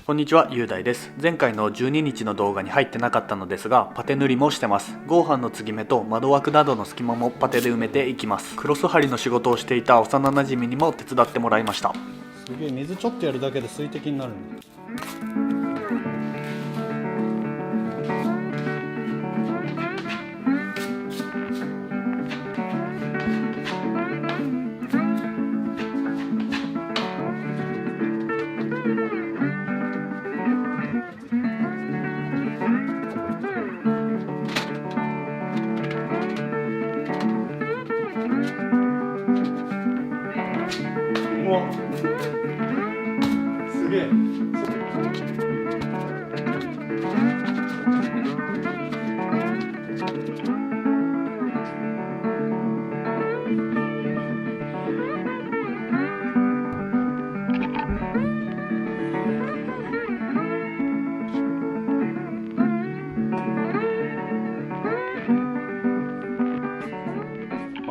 こんにちは、雄大です。前回の12日の動画に入ってなかったのですが、パテ塗りもしてます。合板の継ぎ目と窓枠などの隙間もパテで埋めていきます。クロス張りの仕事をしていた幼馴染にも手伝ってもらいました。すげえ、水ちょっとやるだけで水滴になるんだ。うわ、すげえ。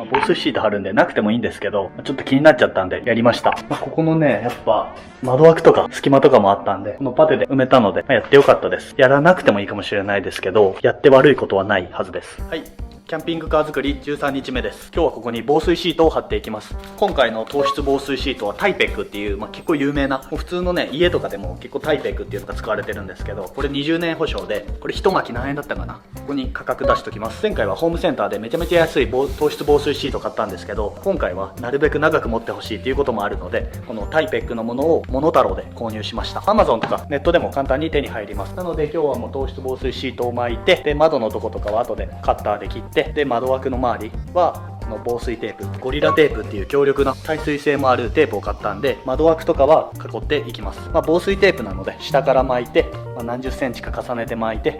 防水シート貼るんでなくてもいいんですけど、ちょっと気になっちゃったんでやりました。ここのね、やっぱ窓枠とか隙間とかもあったんで、このパテで埋めたので、やってよかったです。やらなくてもいいかもしれないですけど、やって悪いことはないはずです。はい。キャンピングカー作り13日目です。今日はここに防水シートを貼っていきます。今回の糖質防水シートはタイペックっていう、結構有名な、普通のね、家とかでも結構タイペックっていうのが使われてるんですけど、これ20年保証で、これ一巻き何円だったかな。ここに価格出しときます。前回はホームセンターでめちゃめちゃ安い糖質防水シート買ったんですけど、今回はなるべく長く持ってほしいっていうこともあるので、このタイペックのものをモノタロウで購入しました。Amazon とかネットでも簡単に手に入ります。なので今日はもう糖質防水シートを巻いて、で、窓のとことかは後でカッターで切って、で、窓枠の周りはこの防水テープ、ゴリラテープっていう強力な耐水性もあるテープを買ったんで、窓枠とかは囲っていきます。防水テープなので下から巻いて、何十センチか重ねて巻いて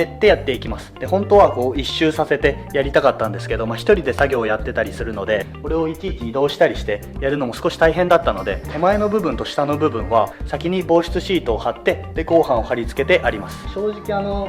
ってやっていきます。で、本当はこう一周させてやりたかったんですけど、一人で作業をやってたりするので、これをいちいち移動したりしてやるのも少し大変だったので、手前の部分と下の部分は先に防湿シートを貼って、で、合板を貼り付けてあります。正直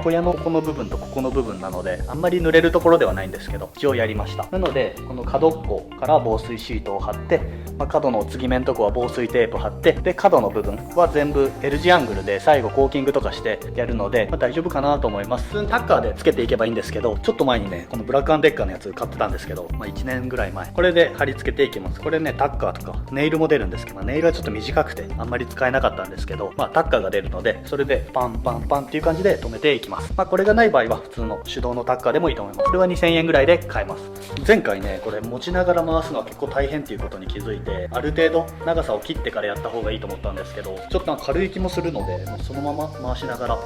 小屋のここの部分とここの部分なので、あんまり濡れるところではないんですけど、一応やりました。なのでこの角っこから防水シートを貼って、角の継ぎ目のとこは防水テープ貼って、で、角の部分は全部 L 字アングルで最後コーキングとかしてやるので、大丈夫かなと思います。普通にタッカーでつけていけばいいんですけど、ちょっと前にね、このブラックアンデッカーのやつ買ってたんですけど、1年ぐらい前、これで貼り付けていきます。これね、タッカーとかネイルも出るんですけど、ネイルはちょっと短くてあんまり使えなかったんですけど、タッカーが出るので、それでパンパンパンっていう感じで止めていきます。これがない場合は普通の手動のタッカーでもいいと思います。これは2000円ぐらいで買えます。前回ね、これ持ちながら回すのは結構大変っていうことに気づいて、ある程度長さを切ってからやった方がいいと思ったんですけど、ちょっと軽い気もするので、もうそのまま回しながら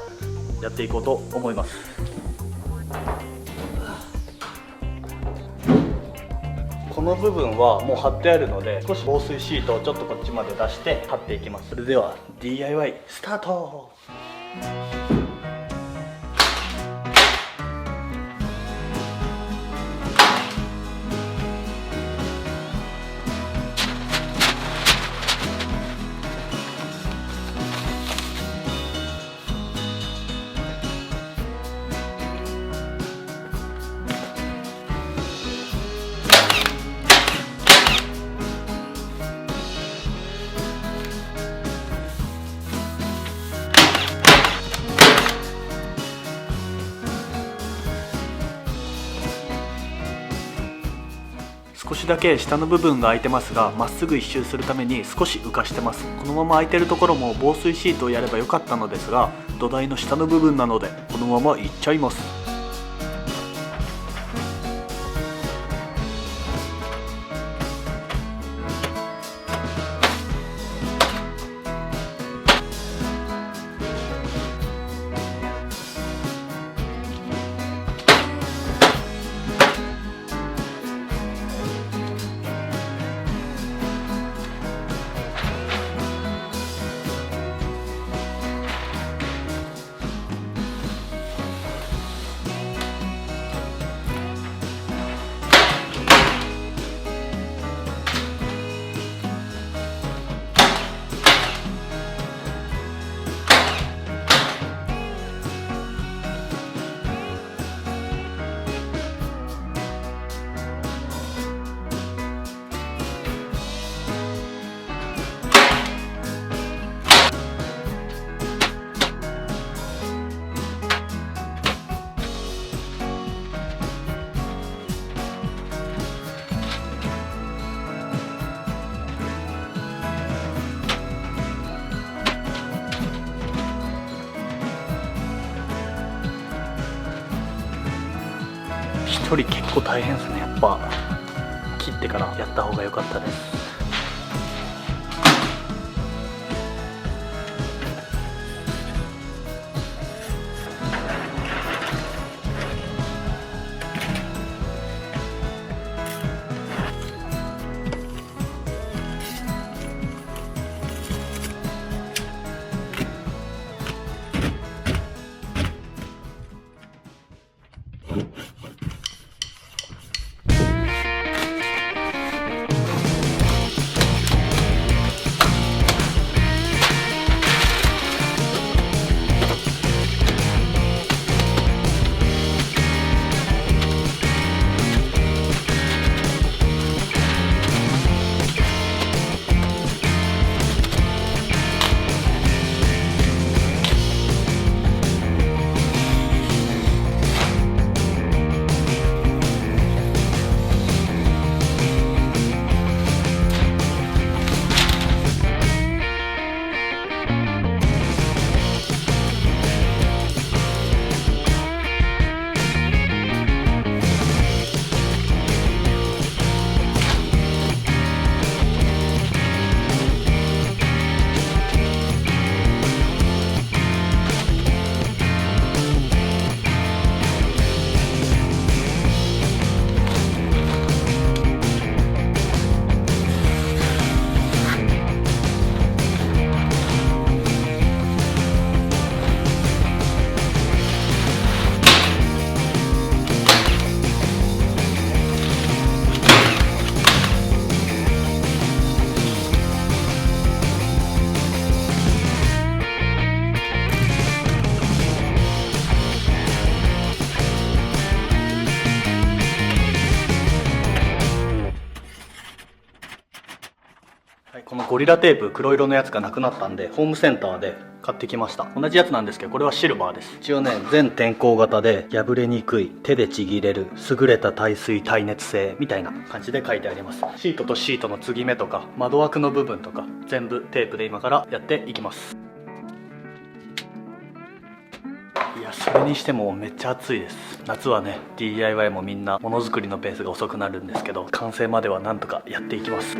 やっていこうと思います。この部分はもう貼ってあるので、少し防水シートをちょっとこっちまで出して貼っていきます。それでは DIY スタート。少しだけ下の部分が空いてますが、まっすぐ一周するために少し浮かしてます。このまま空いてるところも防水シートをやればよかったのですが、土台の下の部分なのでこのままいっちゃいます。処理結構大変ですね。やっぱ切ってからやった方が良かったです。このゴリラテープ黒色のやつがなくなったんでホームセンターで買ってきました。同じやつなんですけどこれはシルバーです。一応ね全天候型で破れにくい、手でちぎれる、優れた耐水耐熱性みたいな感じで書いてあります。シートとシートの継ぎ目とか窓枠の部分とか全部テープで今からやっていきます。いやそれにしてもめっちゃ暑いです。夏はね DIY もみんなものづくりのペースが遅くなるんですけど完成まではなんとかやっていきます。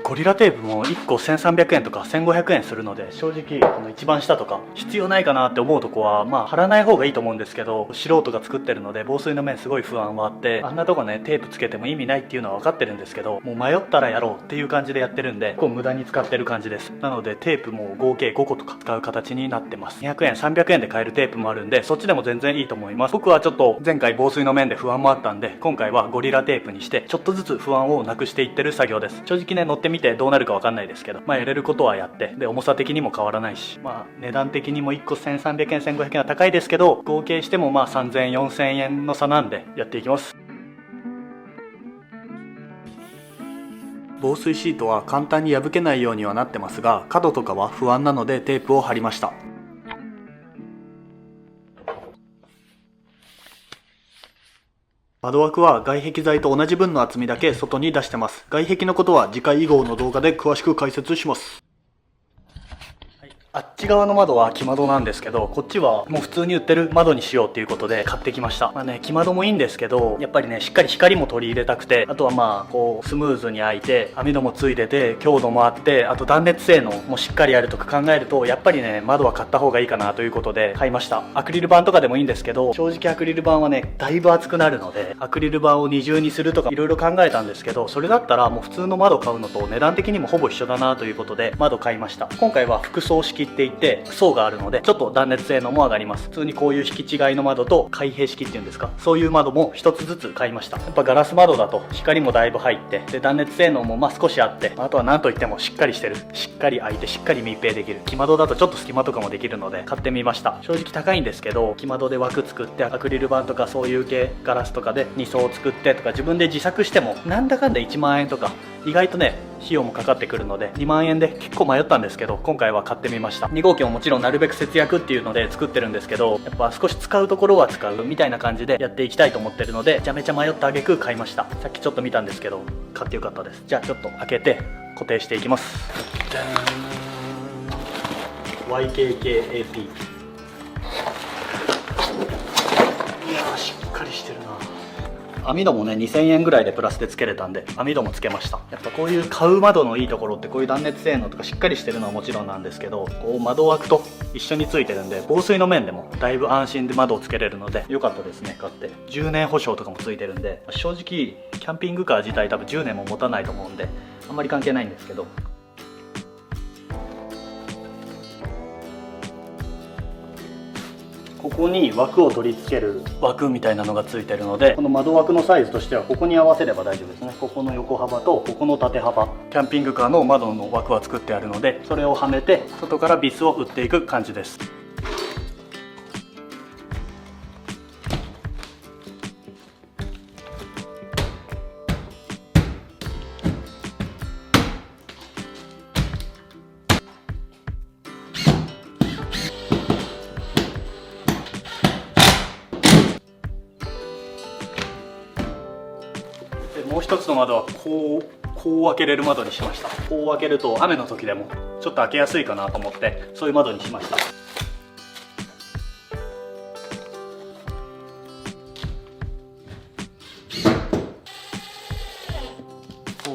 ゴリラテープも1個1300円とか1500円するので正直この一番下とか必要ないかなって思うとこはまあ貼らない方がいいと思うんですけど、素人が作ってるので防水の面すごい不安はあって、あんなとこねテープつけても意味ないっていうのは分かってるんですけど、もう迷ったらやろうっていう感じでやってるんでこう無駄に使ってる感じです。なのでテープも合計5個とか使う形になってます。200円300円で買えるテープもあるんでそっちでも全然いいと思います。僕はちょっと前回防水の面で不安もあったんで今回はゴリラテープにしてちょっとずつ不安をなくしていってる作業です。正直ね乗ってみてどうなるか分かんないですけど、まあやれることはやって、で重さ的にも変わらないし、まあ値段的にも1個1300円1500円は高いですけど合計してもまあ3000円4000円の差なんでやっていきます。防水シートは簡単に破けないようにはなってますが角とかは不安なのでテープを貼りました。窓枠は外壁材と同じ分の厚みだけ外に出してます。外壁のことは次回以後の動画で詳しく解説します。あっち側の窓は木窓なんですけど、こっちはもう普通に売ってる窓にしようっていうことで買ってきました。まあね、木窓もいいんですけど、やっぱりね、しっかり光も取り入れたくて、あとはまあ、こう、スムーズに開いて、網戸もついてて、強度もあって、あと断熱性能もしっかりあるとか考えると、やっぱりね、窓は買った方がいいかなということで買いました。アクリル板とかでもいいんですけど、正直アクリル板はね、だいぶ厚くなるので、アクリル板を二重にするとかいろいろ考えたんですけど、それだったらもう普通の窓買うのと値段的にもほぼ一緒だなということで、窓買いました。今回は複層式って言って、層があるのでちょっと断熱性能も上がります。普通にこういう引き違いの窓と開閉式っていうんですか、そういう窓も一つずつ買いました。やっぱガラス窓だと光もだいぶ入って、で断熱性能もまあ少しあって、あとは何といってもしっかりしてる、しっかり開いてしっかり密閉できる。木窓だとちょっと隙間とかもできるので買ってみました。正直高いんですけど、木窓で枠作ってアクリル板とかそういう系ガラスとかで2層作ってとか自分で自作してもなんだかんだ1万円とか意外とね費用もかかってくるので2万円で結構迷ったんですけど、今回は買ってみました。2号機ももちろんなるべく節約っていうので作ってるんですけど、やっぱ少し使うところは使うみたいな感じでやっていきたいと思ってるので、めちゃめちゃ迷った挙句買いました。さっきちょっと見たんですけど買ってよかったです。じゃあちょっと開けて固定していきます。じゃーん、 YKKAP。 いやーしっかりしてるな。網戸もね2000円ぐらいでプラスでつけれたんで網戸もつけました。やっぱこういう買う窓のいいところって、こういう断熱性能とかしっかりしてるのはもちろんなんですけど、こう窓枠と一緒についてるんで防水の面でもだいぶ安心で窓をつけれるので良かったですね。買って10年保証とかもついてるんで、正直キャンピングカー自体多分10年も持たないと思うんであんまり関係ないんですけど、ここに枠を取り付ける枠みたいなのがついてるので、この窓枠のサイズとしてはここに合わせれば大丈夫ですね。ここの横幅とここの縦幅、キャンピングカーの窓の枠は作ってあるので、それをはめて外からビスを打っていく感じです。もう一つの窓はこう開けれる窓にしました。こう開けると雨の時でもちょっと開けやすいかなと思って、そういう窓にしました。こ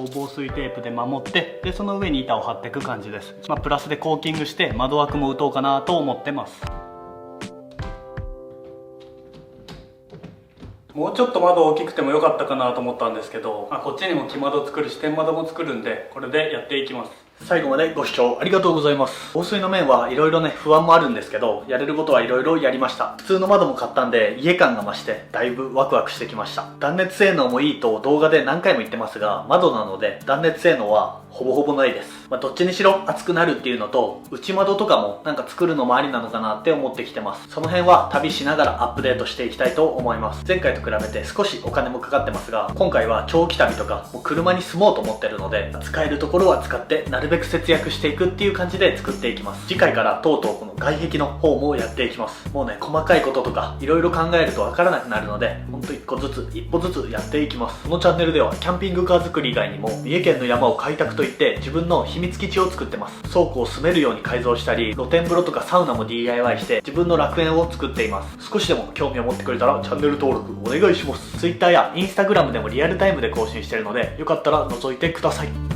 う防水テープで守って、でその上に板を張っていく感じです。プラスでコーキングして窓枠も打とうかなと思ってます。もうちょっと窓大きくてもよかったかなと思ったんですけど、こっちにも木窓作るし天窓も作るんで、これでやっていきます。最後までご視聴ありがとうございます。防水の面はいろいろね不安もあるんですけど、やれることはいろいろやりました。普通の窓も買ったんで家感が増してだいぶワクワクしてきました。断熱性能もいいと動画で何回も言ってますが、窓なので断熱性能はほぼほぼないです。どっちにしろ熱くなるっていうのと、内窓とかもなんか作るのもありなのかなって思ってきてます。その辺は旅しながらアップデートしていきたいと思います。前回と比べて少しお金もかかってますが、今回は長期旅とかもう車に住もうと思ってるので、使えるところは使ってなるべく節約していくっていう感じで作っていきます。次回からとうとうこの外壁の方もやっていきます。もうね細かいこととかいろいろ考えるとわからなくなるので、ほんと一歩ずつやっていきます。このチャンネルではキャンピングカー作り以外にも三重県の山を開拓といって自分の秘密基地を作ってます。倉庫を住めるように改造したり、露天風呂とかサウナも DIY して自分の楽園を作っています。少しでも興味を持ってくれたらチャンネル登録お願いします。 Twitter や Instagram でもリアルタイムで更新してるので、よかったら覗いてください。